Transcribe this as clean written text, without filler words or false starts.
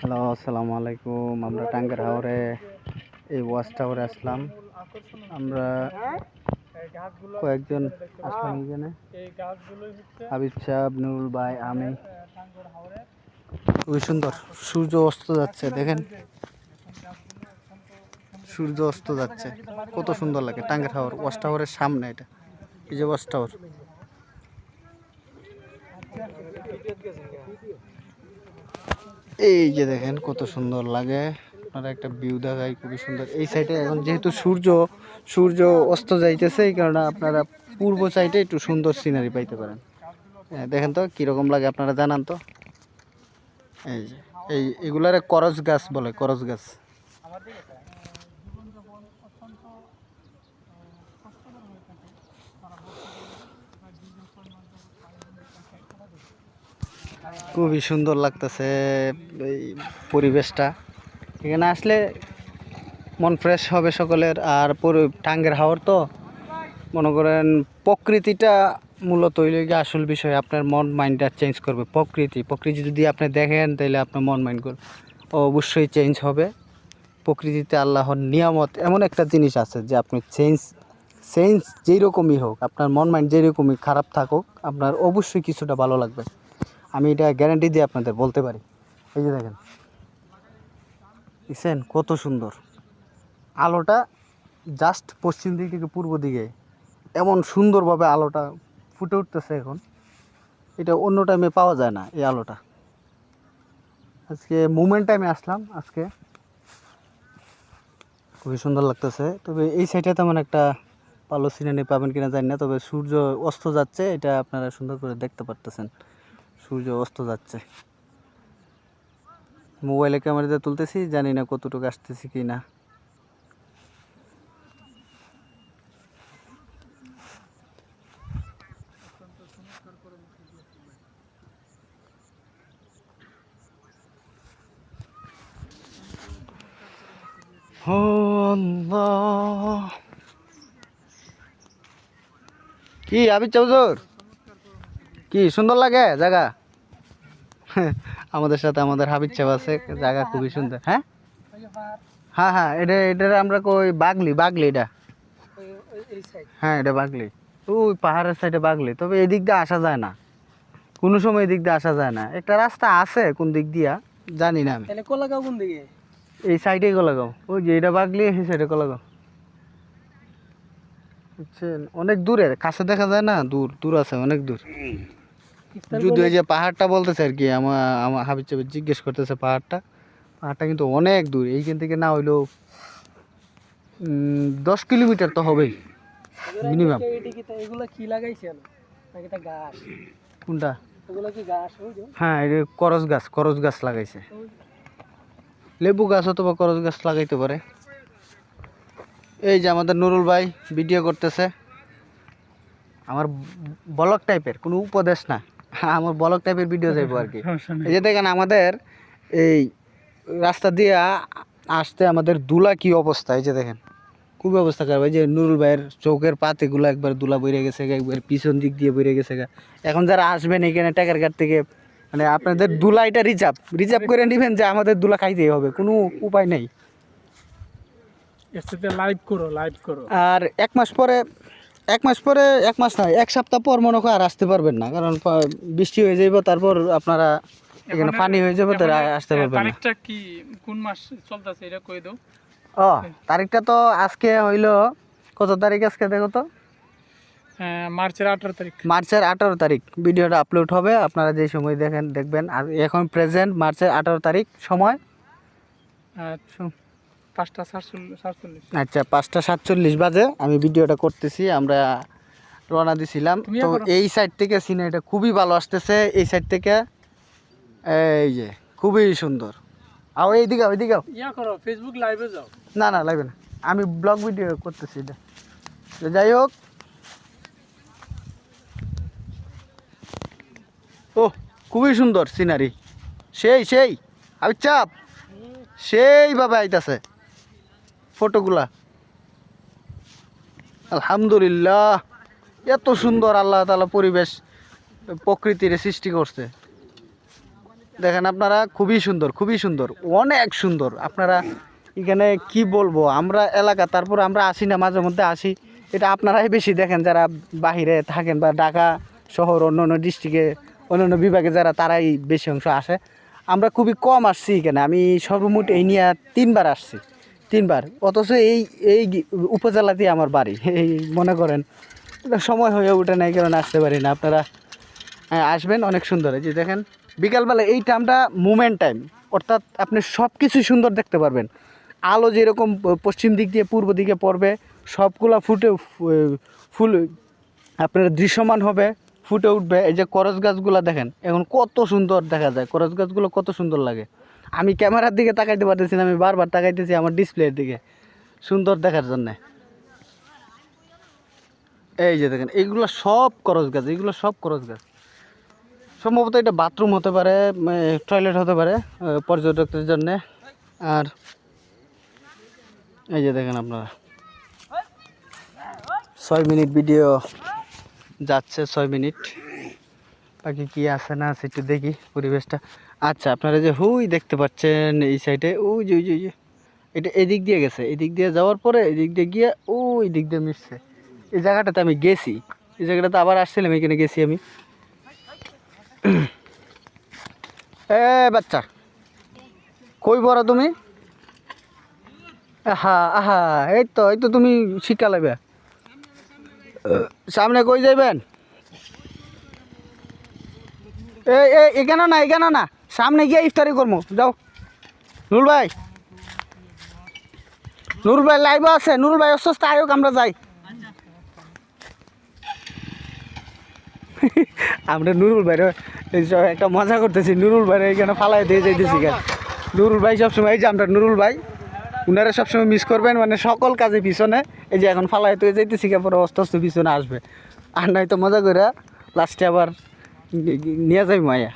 Hello, আসসালামু আলাইকুম। আমরা টাঙ্গের হাওরে এই ওয়াচ টাওয়ারে আসলাম। আমরা কয়েকজন আসলাম এখানে, হাবিব সাহেব, নুরুল ভাই, আমি। খুবই সুন্দর, সূর্য অস্ত যাচ্ছে, দেখেন সূর্য অস্ত যাচ্ছে, কত সুন্দর লাগে। টাঙ্গের হাওর ওয়াচ টাওয়ারের সামনে এটা, এই যে ওয়াচ টাওয়ার। এই যে দেখেন কত সুন্দর লাগে, আপনারা একটা ভিউ দেখায়, খুবই সুন্দর। এই সাইডে এখন যেহেতু সূর্য অস্ত যাইতেছে, এই কারণে আপনারা পূর্ব সাইডে একটু সুন্দর সিনারি পাইতে পারেন। হ্যাঁ, দেখেন তো কিরকম লাগে, আপনারা জানান তো। এই যে এগুলারে করজ গাছ বলে, করজ গাছ। খুবই সুন্দর লাগতেছে এই পরিবেশটা। এখানে আসলে মন ফ্রেশ হবে সকলের। আর টাঙ্গের হাওর তো মনে করেন প্রকৃতিটা মূলত হইলে গিয়ে আসল বিষয়, আপনার মন মাইন্ডটা চেঞ্জ করবে। প্রকৃতি যদি আপনি দেখেন তাহলে আপনার মন মাইন্ড অবশ্যই চেঞ্জ হবে। প্রকৃতিতে আল্লাহর নিয়ামত এমন একটা জিনিস আছে যে আপনি চেঞ্জ যেই রকমই হোক, আপনার মন মাইন্ড যেই রকমই খারাপ থাকুক, আপনার অবশ্যই কিছুটা ভালো লাগবে। আমি এটা গ্যারান্টি দিয়ে আপনাদের বলতে পারি। এই যে দেখেন, দেখছেন কত সুন্দর আলোটা, জাস্ট পশ্চিম দিক থেকে পূর্ব দিকে এমন সুন্দরভাবে আলোটা ফুটে উঠতেছে এখন। এটা অন্য টাইমে পাওয়া যায় না, এই আলোটা। আজকে মুমেন্ট টাইমে আসলাম আজকে, খুবই সুন্দর লাগতেছে। তবে এই সাইডে তেমন একটা ভালো সিনারি পাবেন কিনা জানি না, তবে সূর্য অস্ত যাচ্ছে, এটা আপনারা সুন্দর করে দেখতে পারতেছেন। সূর্য অস্ত যাচ্ছে, মোবাইলে ক্যামেরাতে তুলতেছি, জানি না কতটুকু আসতেছি কি না। ও আল্লাহ, কি আবির চৌধুর, কি সুন্দর লাগে জায়গা। আমাদের সাথে আমাদের হাবিব সাহেব আছে, জায়গা খুবই সুন্দর। হ্যাঁ হ্যাঁ হ্যাঁ, এটা আমরা কই বাগলি এটা। হ্যাঁ, এটা বাগলি, ওই পাহাড়ের সাইডে বাগলি। তবে এদিক দিয়ে আসা যায় না, কোনো সময় এদিক দিয়ে আসা যায় না। একটা রাস্তা আছে কোন দিক দিয়া জানি না আমি। কোলাগাঁও কোন দিকে? এই সাইডে গোলাগাঁও, ওই যে এটা বাগলি, এই সাইডে গোলাগাঁও। বুঝছেন, অনেক দূরে, কাছে দেখা যায় না, দূর দূর আছে, অনেক দূর। যদি ওই যে পাহাড়টা বলতেছে আর কি, আমার আমার হাবিব সাহেব জিজ্ঞেস করতেছে, পাহাড়টা কিন্তু অনেক দূর এইখান থেকে, না হইলেও 10 কিলোমিটার তো হবেই মিনিমাম। এগুলা কি লাগাইছেন? নাকি তা গাছ? কোনটা? এগুলা কি গাছ? ওই যে হ্যাঁ, এটা করজ গাছ লাগাইছে। লেবু গাছ অথবা করজ গাছ লাগাইতে পারে। এই যে আমাদের নুরুল ভাই ভিডিও করতেছে, আমার ব্লগ টাইপের, কোনো উপদেশ না, আমার ব্লগ টাইপের ভিডিও যাইবো আর কি। এই যে দেখেন আমাদের এই রাস্তা দিয়ে আসতে আমাদের দুলা কি অবস্থা, এই যে দেখেন খুবই অবস্থা খারাপ। এই যে নুরুল ভাইয়ের চৌকের পাতেগুলো একবার দুলা বইরে গেছে, একবার পিছন দিক দিয়ে বইরে গেছে। এখন যারা আসবেন এখানে টাকার ঘাট থেকে, মানে আপনাদের দুলা এটা রিজার্ভ করে নেবেন, যে আমাদের দুলা খাইতেই হবে, কোনো উপায় নেই। লাইভ করো। আর এক মাস পরে, এক মাস নয়, এক সপ্তাহ পর মনে হয় আর আসতে পারবেন না, কারণ বৃষ্টি হয়ে যাইব, তারপর আপনারা এখানে পানি হয়ে যাবে, তারা আসতে পারবেন না। তারিখটা কি কোন মাস চলতেছে এটা কই দাও? ও, তারিখটা তো আজকে হইলো কত তারিখ, আজকে দেখো তো, মার্চের 18 তারিখ। মার্চের 18 তারিখ ভিডিওটা আপলোড হবে। আপনারা যে সময় দেখবেন। আর এখন প্রেজেন্ট মার্চের 18 তারিখ, সময় 5:47। আচ্ছা 5:47 বাজে আমি ভিডিওটা করতেছি। আমরা রওনা দিছিলাম, তো এই সাইড থেকে সিনারিটা খুবই ভালো আসতেছে। এই সাইড থেকে এই যে খুবই সুন্দর। আর ওইদিকে করো, ফেসবুক লাইভে যাও। না লাগবে না, আমি ব্লগ ভিডিও করতেছি এটা। তো যাই হোক, ও খুবই সুন্দর সিনারি, সেই আমি চাপ সেইভাবে আইতাছে ফটোগুলা। আলহামদুলিল্লাহ, এত সুন্দর আল্লাহ তাআলা পরিবেশ প্রকৃতির সৃষ্টি করছে। দেখেন আপনারা, খুবই সুন্দর, খুবই সুন্দর, অনেক সুন্দর। আপনারা এখানে কি বলবো, আমরা এলাকা, তারপর আমরা আসি না, মাঝে মধ্যে আসি। এটা আপনারাই বেশি দেখেন যারা বাহিরে থাকেন বা ঢাকা শহর অন্য অন্য ডিস্ট্রিক্টে অন্য অন্য বিভাগে যারা, তারাই বেশি অংশ আসে। আমরা খুবই কম আসছি এখানে। আমি সর্বমোট এই নিয়ে 3বার আসছি, 3বার। অথচ এই এই উপজেলাতেই আমার বাড়ি। এই মনে করেন সময় হয়ে ওঠে না, এই কারণে আসতে পারি না। আপনারা আসবেন, অনেক সুন্দর। এই যে দেখেন বিকালবেলা এই টাইমটা মুভমেন্ট টাইম, অর্থাৎ আপনি সব কিছুই সুন্দর দেখতে পারবেন। আলো যেরকম পশ্চিম দিক দিয়ে পূর্ব দিকে পড়বে, সবগুলা ফুল আপনার দৃশ্যমান হবে, ফুটে উঠবে। এই যে করজ গাছগুলো দেখেন এখন কত সুন্দর দেখা যায়, করজ গাছগুলো কত সুন্দর লাগে। আমি ক্যামেরার দিকে তাকাইতে পারতেছি না, আমি বারবার তাকাইতেছি আমার ডিসপ্লের দিকে সুন্দর দেখার জন্যে। এই যে দেখেন এইগুলো সব করজ গাছ, এইগুলো সব করজ গাছ। সম্ভবত এটা বাথরুম হতে পারে, টয়লেট হতে পারে পর্যটকদের জন্যে। আর এই যে দেখেন আপনারা 6 মিনিট ভিডিও যাচ্ছে, 6 মিনিট। বাকি কি আছে না আছে একটু দেখি পরিবেশটা। আচ্ছা, আপনারা যে হুই দেখতে পাচ্ছেন এই সাইডে, ওই যে ওই যে ওই যে এটা এদিক দিয়ে গেছে, এদিক দিয়ে যাওয়ার পরে এদিক দিয়ে গিয়ে ওই দিক দিয়ে মিশছে। এই জায়গাটাতে আমি গেছি, এই জায়গাটাতে আবার আসছিলাম, এখানে গেছি আমি। এ বাচ্চা, কই বড় তুমি? আহা আহা, এই তো তুমি শিক্ষা লাগবে। সামনে কই যাইবেন? এখানে না, এখানে না, সামনে গিয়ে ইফতারি করবো, যাও। নুরুল ভাই, নুরুল ভাই লাইভ আছে, নুরুল ভাই অসুস্থ, আয়োগ আমরা যাই। আমরা নুরুল ভাই একটা মজা করতেছি, নুরুল ভাই এখানে ফালাই দিয়ে যাইতেছি। নুরুল ভাই সবসময়, এই যে আমরা নুরুল ভাই, উনারা সবসময় মিস করবেন, মানে সকল কাজে পিছনে। এই যে এখন ফালাই তো যাইতেছি, পরে অস্তে আস্তে পিছনে আসবে। আর নয়তো মজা করে লাস্টে আবার নিয়ে যাই মায়া।